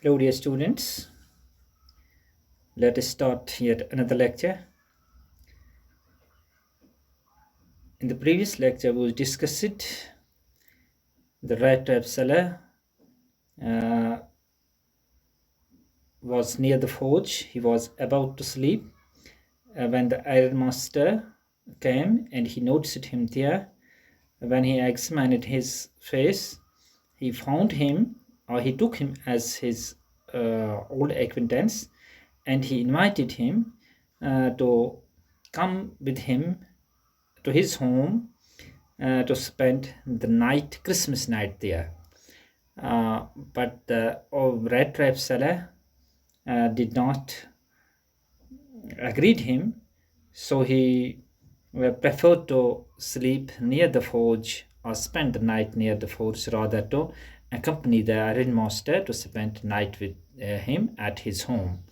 Hello, dear students. Let us start yet another lecture. In the previous lecture, we discussed the Rattrap seller was near the forge. He was about to sleep when the ironmaster came and he noticed him there. When he examined his face, he found him, or he took him as his old acquaintance, and he invited him to come with him to his home to spend the night, Christmas night there. But the Rattrap seller did not agreed him, so he preferred to sleep near the forge or spend the night near the forge rather to accompany the ironmaster to spend the night with him at his home.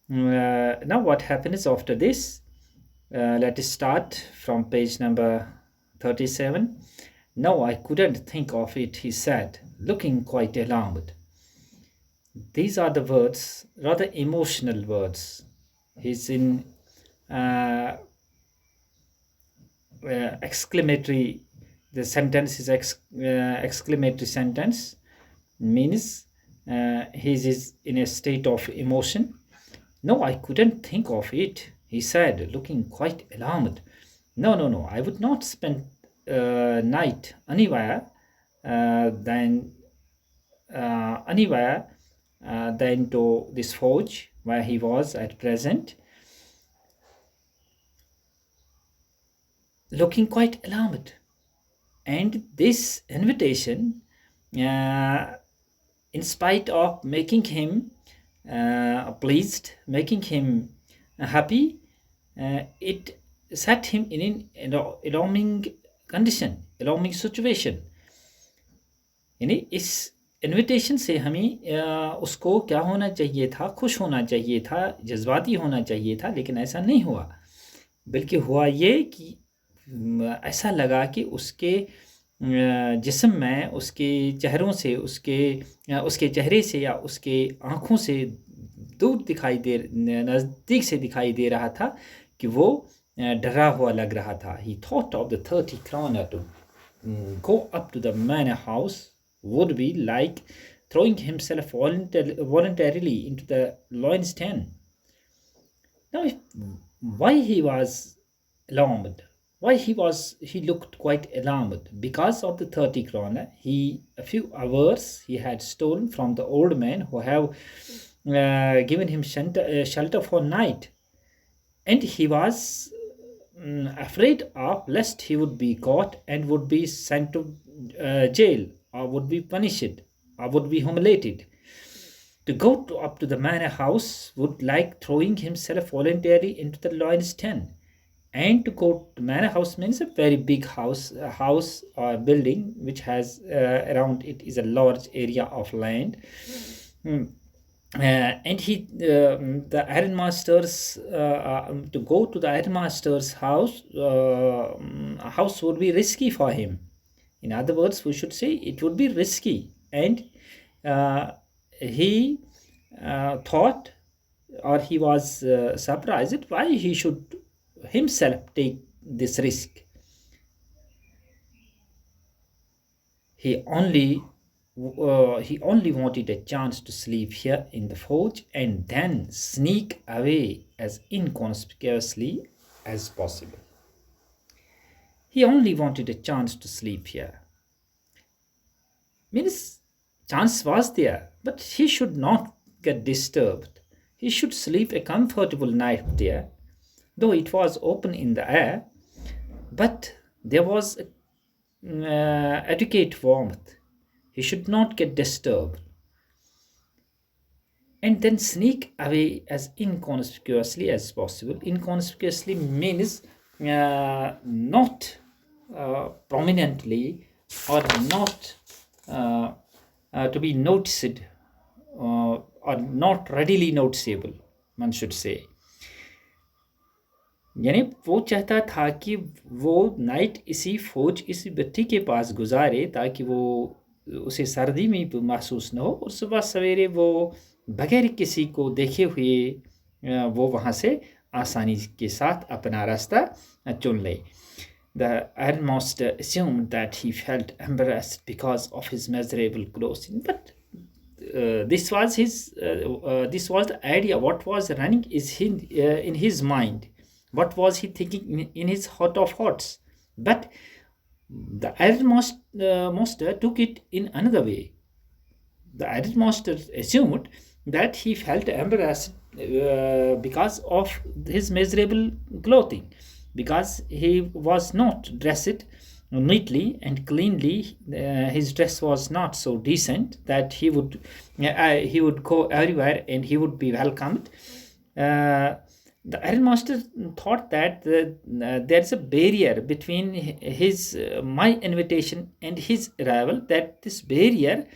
Now what happens after this? Let us start from page number 37. No, I couldn't think of it, he said, looking quite alarmed. These are the words, rather emotional words. He's in exclamatory, the sentence is exclamatory sentence, means he is in a state of emotion. No, I couldn't think of it, he said, looking quite alarmed. No, I would not spend night anywhere than to this forge where he was at present, looking quite alarmed. And this invitation, in spite of making him pleased, making him happy, it set him in an alarming condition, alarming situation. यानी इस invitation से हमें उसको क्या होना चाहिए था, खुश होना चाहिए था, जज्बाती होना चाहिए था, लेकिन ऐसा नहीं हुआ। बल्कि हुआ ये कि ऐसा लगा कि उसके जिस्म में, उसके चेहरों से, उसके चेहरे से या उसके आँखों से दूर दिखाई दे, नज़दीक से दिखाई दे रहा था कि वो डरा हुआ लग रहा था. He thought of the 30 kroner to go up to the manor house would be like throwing himself voluntarily into the lion's den. Now, why he was alarmed? Why he looked quite alarmed? Because of the 30 kroner, a few hours he had stolen from the old man who have given him shelter for night. And he was afraid of lest he would be caught and would be sent to jail, or would be punished, or would be humiliated. To go up to the manor house would like throwing himself voluntarily into the lion's den. And to go to manor house means a very big house or building which has around it is a large area of land. And the ironmaster's to go to the ironmaster's house would be risky for him. In other words, we should say it would be risky, and he thought, or he was surprised why he should himself take this risk. He only wanted a chance to sleep here in the forge and then sneak away as inconspicuously as possible. He only wanted a chance to sleep here. Means chance was there, but he should not get disturbed. He should sleep a comfortable night there, though it was open in the air, but there was adequate warmth. He should not get disturbed. And then sneak away as inconspicuously as possible. Inconspicuously means not prominently, or not to be noticed, or not readily noticeable, one should say. यानी वो चाहता था कि वो night इसी बत्ती के पास गुजारे ताकि वो उसे सर्दी में भी महसूस न हो, और सुबह सवेरे वो बगैर किसी को देखे हुए वो वहाँ से आसानी के साथ अपना रास्ता चुन ले. The ironmaster assumed that he felt embarrassed because of his miserable clothing, but this was the idea. What was running in his mind? What was he thinking in his heart of hearts? But the ironmaster took it in another way. The iron master assumed that he felt embarrassed because of his miserable clothing, because he was not dressed neatly and cleanly. His dress was not so decent that he would go everywhere and he would be welcomed. Uh, the ironmaster thought that there's a barrier between my invitation and his arrival, that this barrier,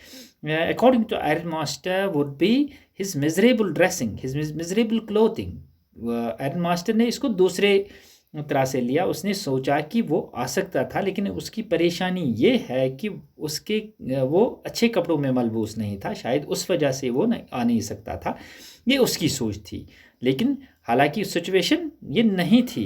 according to ironmaster, would be his miserable dressing, his miserable clothing. ironmaster ने इसको दूसरे तरह से लिया. उसने सोचा कि वो आ सकता था, लेकिन उसकी परेशानी ये है कि वो अच्छे कपड़ों में मलबूस नहीं था, शायद उस वजह से वो आ नहीं सकता था. ये उसकी सोच थी, लेकिन हालांकि सिचुएशन ये नहीं थी.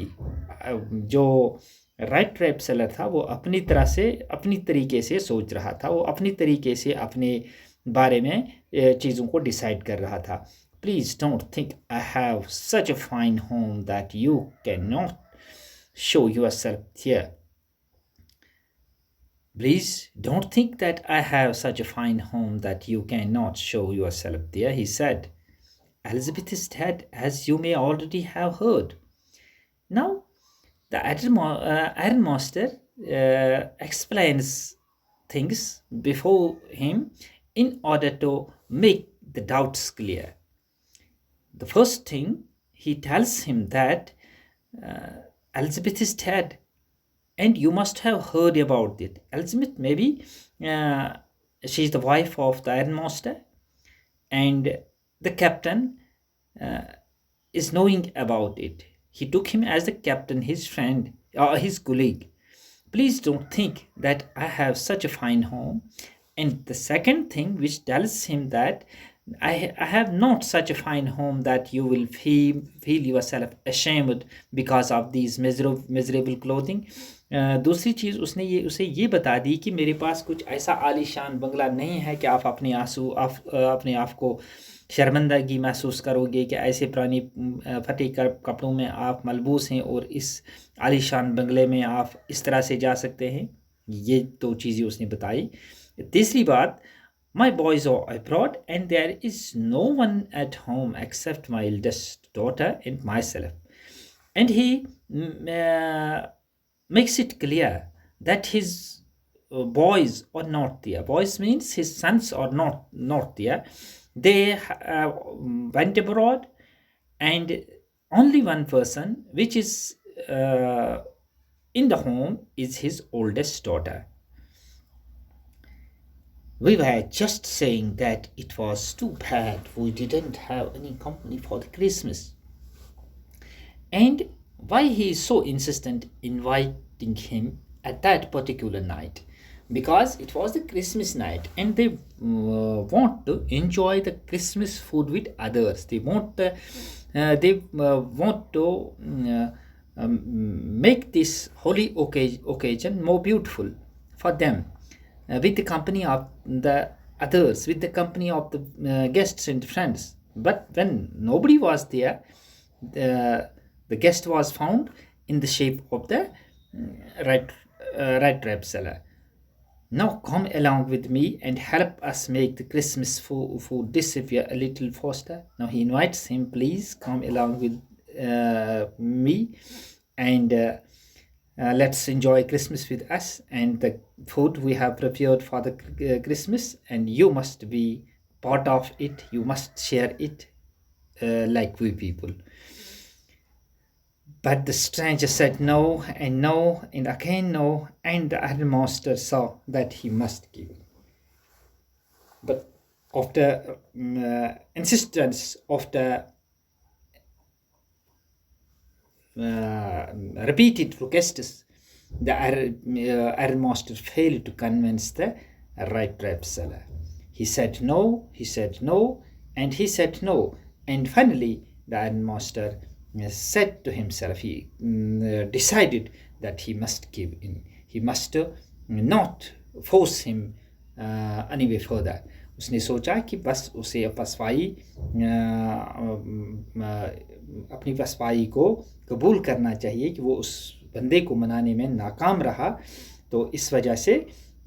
जो राइट ट्रैप सेलर था वो अपनी तरह से, अपनी तरीके से सोच रहा था, वो अपनी तरीके से अपने बारे में चीज़ों को डिसाइड कर रहा था. Please don't think I have such a fine home that you can not show yourself here. Please don't think that I have such a fine home that you cannot show yourself there, he said. Elizabeth is dead, as you may already have heard. Now, the ironmaster explains things before him in order to make the doubts clear. The first thing, he tells him that Elizabeth is dead, and you must have heard about it. Elizabeth, maybe she's the wife of the ironmaster, and the captain is knowing about it. He took him as the captain, his friend, or his colleague. Please don't think that I have such a fine home. And the second thing, which tells him that I have not such a fine home that you will feel yourself ashamed because of these miserable clothing. दूसरी चीज़ उसे ये बता दी कि मेरे पास कुछ ऐसा आलीशान बंगला नहीं है कि आप अपने आप को शर्मिंदगी महसूस करोगे कि ऐसे पुरानी फटे कपड़ों में आप मलबूस हैं और इस आलीशान बंगले में आप इस तरह से जा सकते हैं. ये दो चीज़ें उसने बताई. तीसरी बात, my boys are abroad and there is no one at home except my eldest daughter and myself. And he makes it clear that his boys are not there. Boys means his sons are not there. They went abroad, and only one person which is in the home is his oldest daughter. We were just saying that it was too bad we didn't have any company for the Christmas. And why he is so insistent inviting him at that particular night? Because it was the Christmas night and they want to enjoy the Christmas food with others. They want to make this holy occasion more beautiful for them. With the company of the others, with the company of the guests and friends. But when nobody was there, the guest was found in the shape of the Rattrap seller. Now come along with me and help us make the Christmas food disappear a little faster. Now he invites him, please come along with me and let's enjoy Christmas with us and the food we have prepared for the Christmas, and you must be part of it. You must share it like we people. But the stranger said no and again no, and the ironmaster saw that he must give. But after insistence of the repeated requests, the ironmaster failed to convince the a Rattrap seller. He said no, he said no, and he said no. And finally, the ironmaster said to himself, he decided that he must give in. He must not force him anyway further. उसने सोचा कि बस उसे अपनी पसवाई को कबूल करना चाहिए कि वो उस बंदे को मनाने में नाकाम रहा, तो इस वजह से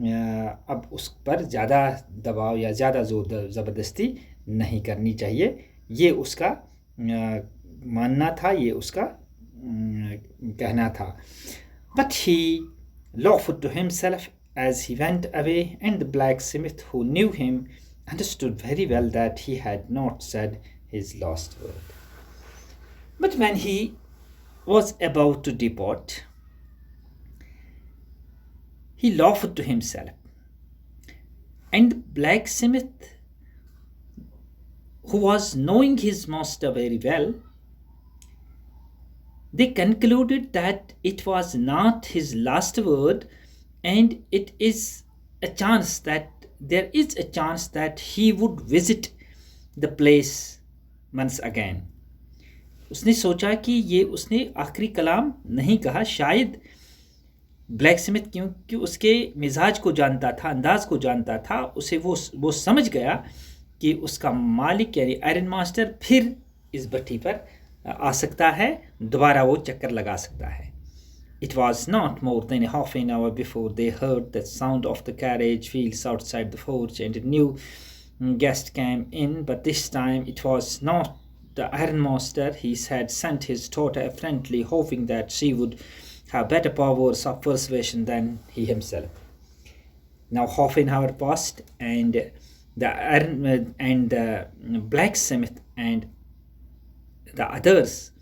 अब उस पर ज़्यादा दबाव या ज़्यादा ज़ोर ज़बरदस्ती नहीं करनी चाहिए। ये उसका मानना था, ये उसका कहना था। But he laughed to himself as he went away, and the blacksmith, who knew him, understood very well that he had not said his last word. But when he was about to depart, he laughed to himself, and the blacksmith, who was knowing his master very well, they concluded that it was not his last word, and it is a chance that there is a chance that he would visit the place once again. उसने सोचा कि ये उसने आखिरी कलाम नहीं कहा, शायद black Smith क्योंकि उसके मिजाज को जानता था, अंदाज को जानता था, उसे वो समझ गया कि उसका मालिक यानी आयरन मास्टर फिर इस भट्टी पर आ सकता है, दोबारा वो चक्कर लगा सकता है। It was not more than half an hour before they heard the sound of the carriage wheels outside the forge, and a new guest came in, but this time it was not the ironmaster. He had sent his daughter friendly, hoping that she would have better powers of persuasion than he himself. Now half an hour passed, and the blacksmith and the others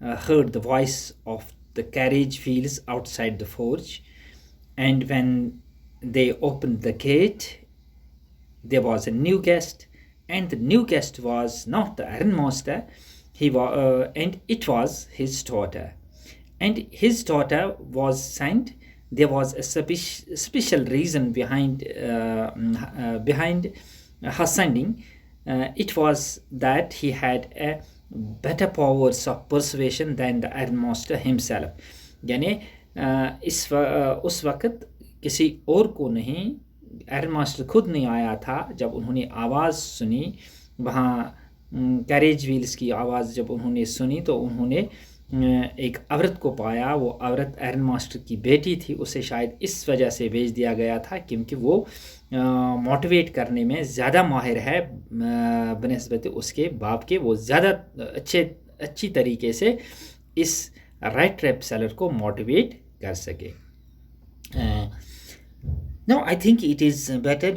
heard the voice of the carriage wheels outside the forge, and when they opened the gate, there was a new guest, and the new guest was not the ironmaster, and it was his daughter. And his daughter was sent. There was a special reason behind her sending. It was that he had a better powers of persuasion than the ironmaster himself. यानी उस वक्त किसी और को नहीं, iron master खुद नहीं आया था। जब उन्होंने आवाज़ सुनी, वहाँ कैरेज व्हील्स की आवाज़ जब उन्होंने सुनी, तो उन्होंने एक औरत को पाया। वो औरत आयरन मास्टर की बेटी थी। उसे शायद इस वजह से भेज दिया गया था क्योंकि वो मोटिवेट करने में ज़्यादा माहिर है बनिस्बत उसके बाप के। वो ज़्यादा अच्छी तरीके से इस रैट्रैप सेलर को मोटिवेट कर सके। Now I think it is better